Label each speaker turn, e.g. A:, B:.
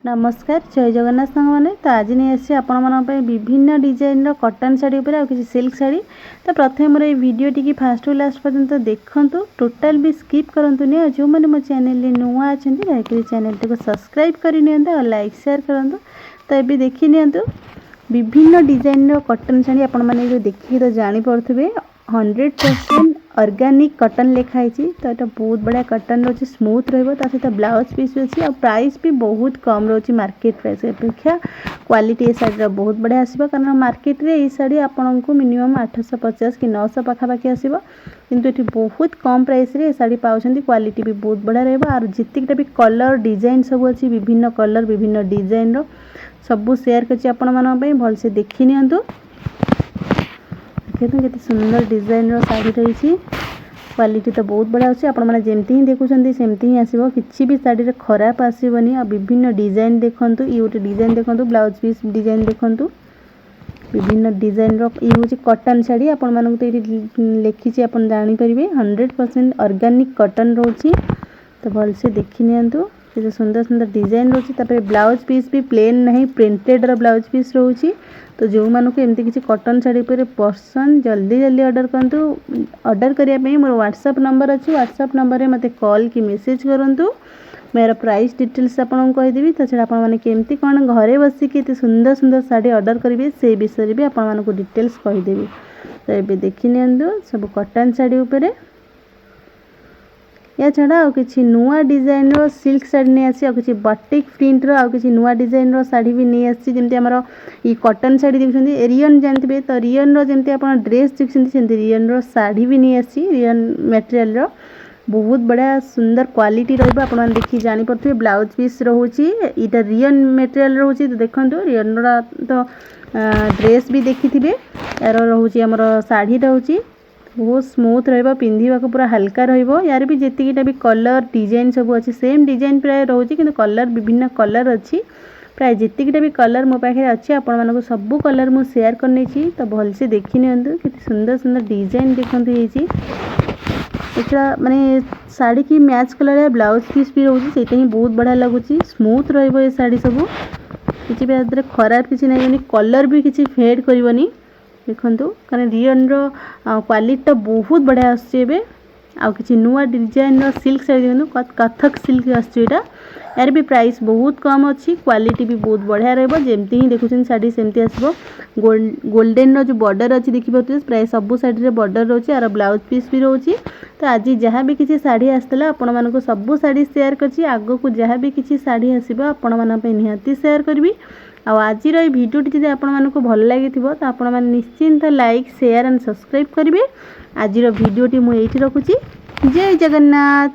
A: नमस्कार जय जगन्नाथ सांग मैंने तो आज नहीं आसी आपण विभिन्न डिजाइन कटन शाढ़ी उपर आ किसी सिल्क शाढ़ी। तो प्रथम मोर वीडियो टी फास्ट टू लास्ट पर्यंत देखूँ, टोटाल भी स्किप करंतुनी। जो मैंने मो चैनल नुआ अच्छा दयाकोरी चैनल टी सब्सक्राइब कर और लाइक शेयर करूँ। तो ये देखी नियंतु विभिन्न डिजाइन कटन शाढ़ी आपण मैंने देखिए तो जापे 100% ऑर्गेनिक कटन लिखाई। तो यहाँ बहुत बढ़िया कटन रोचे, स्मूथ रहित ब्लाउज पीस भी अच्छी। प्राइस भी बहुत कम रोचे मार्केट प्राइस अपेक्षा। क्वालिटी ए शाढ़ी बहुत बढ़िया आसो, कारण मार्केट रे ये शाढ़ी आपन को मिनिमम 850 कि 900 पाखापाखि आसो, किंतु ये बहुत कम प्राइस रे शाढ़ी पाउछंती। क्वालिटी भी बहुत बढ़िया रहिबा। और जितकिटा भी कलर डिजाइन सब अच्छी, विभिन्न कलर विभिन्न डिजाइन रो सब शेयर करछि आपण मानन पई। भलसे देखि नियंतु, देखते केते सुंदर डिजाइन रो साड़ी रही। क्वालिटी तो बहुत बढ़िया अच्छे। आपण मैंने जमती ही देखुं सेमती ही आसो, किसी भी शाढ़ी रे खराब आसबनी। आ विभिन्न डिजाइन देखूँ, ये गोटे डिजाइन देखूँ, ब्लाउज पीस डिजाइन देखूँ, विभिन्न डिजाइन रो ये हूँ कटन शाढ़ी। आपण मानक तो ये लिखी आप जानीपर 100% ऑर्गेनिक कटन रोची। तो भलसे देखी नियंतु, ये सुंदर सुंदर डिजाइन रोची। तापर ब्लाउज पीस भी प्लेन नहीं, प्रिंटेड रो ब्लाउज पीस रोची। तो जो मानक एमती किसी कटन शाढ़ी पर पसंद जल्दी जल्दी ऑर्डर करूँ। ऑर्डर करने मोर व्हाट्सएप नंबर अच्छी, व्हाट्सएप नंबर में मत कॉल कि मेसेज करूँ। मेरा प्राइस डिटेल्स आपको कहीदेवी। तो आप केमती कौन घरे बसिक सुंदर सुंदर शाढ़ी ऑर्डर करेंगे से विषय भी आपको डिटेल्स कहीदेवी। तो ये देखी नियंतु सब कटन शाढ़ी उपर। या छड़ा आ कि नुआ डिजाइन रो सिल्क शाढ़ी नहीं आसी, किसी बटिक प्रिंट रो आ कि नुआ डिजाइन रो शाढ़ी भी नहीं आसी। जमती आमर ये कटन शाढ़ी देखुं रियन जानते, तो रियन रो जमती आप ड्रेस देखुं सेमती रियन रो शाढ़ी भी नहीं आसी। रियन मटेरियल रो बहुत बढ़िया सुंदर क्वालिटी रहिबा। आपण माने देखि जानि परथि ब्लाउज पीस रहउची, इटा रियन मटेरियल रहउची। तो देखंतु रियन रो तो ड्रेस भी देखिथिबे। यार रहउची हमर साड़ी रहउची, बहुत स्मूथ रहिबा, पिंधिबा को पूरा हल्का रहिबो। यार भी जेतिकिटा भी कलर डिजाइन सब अच्छी, सेम डिजाइन प्राय रहउची, किंतु कलर विभिन्न कलर अच्छी। प्राय जेतिकिटा भी कलर मो पाखे अच्छी आपण मानको सब कलर मु शेयर करने छी। तो भलसे देखि नियंतु केते सुंदर सुंदर डिजाइन देखंतु हेची। एटा माने साड़ी की मैच कलर या ब्लाउज पीस भी रहउची, सेटा ही बहुत बढ़िया लगुची। स्मूथ रहिबो ए साड़ी सब, किछि भी आदरे खराब किछि नै, कलर भी किछि फेड करबनी। देखंतु कारण रियन रो क्वालिटी तो बहुत बढ़िया आछे। आ किछि नुआ डिजाइन रो सिल्क साड़ी देखंतु, कथक सिल्क आछे। एटा यार भी प्राइस बहुत कम अच्छी, क्वालिटी भी बहुत बढ़िया रहबो। जेमती ही देखुछन साड़ी सेमती आसबो। गोल्डन रो जो बॉर्डर अच्छी देखि पाथि, प्राय सब साड़ी रे बॉर्डर रोची और ब्लाउज पीस भी रोची। तो आज जहाँ भी किसी साड़ी आसला आपण मानको सब साड़ी शेयर करछि। आगो को जहाँ भी किसी साड़ी आसीबो आपण माना पे निहाती शेयर करबी। आज भिडियो टी आप भल लगी तो आपण मैंने निश्चिंत लाइक शेयर एंड सब्सक्राइब करेंगे। आज भिडियो टी मुझे रखुची। जय जगन्नाथ।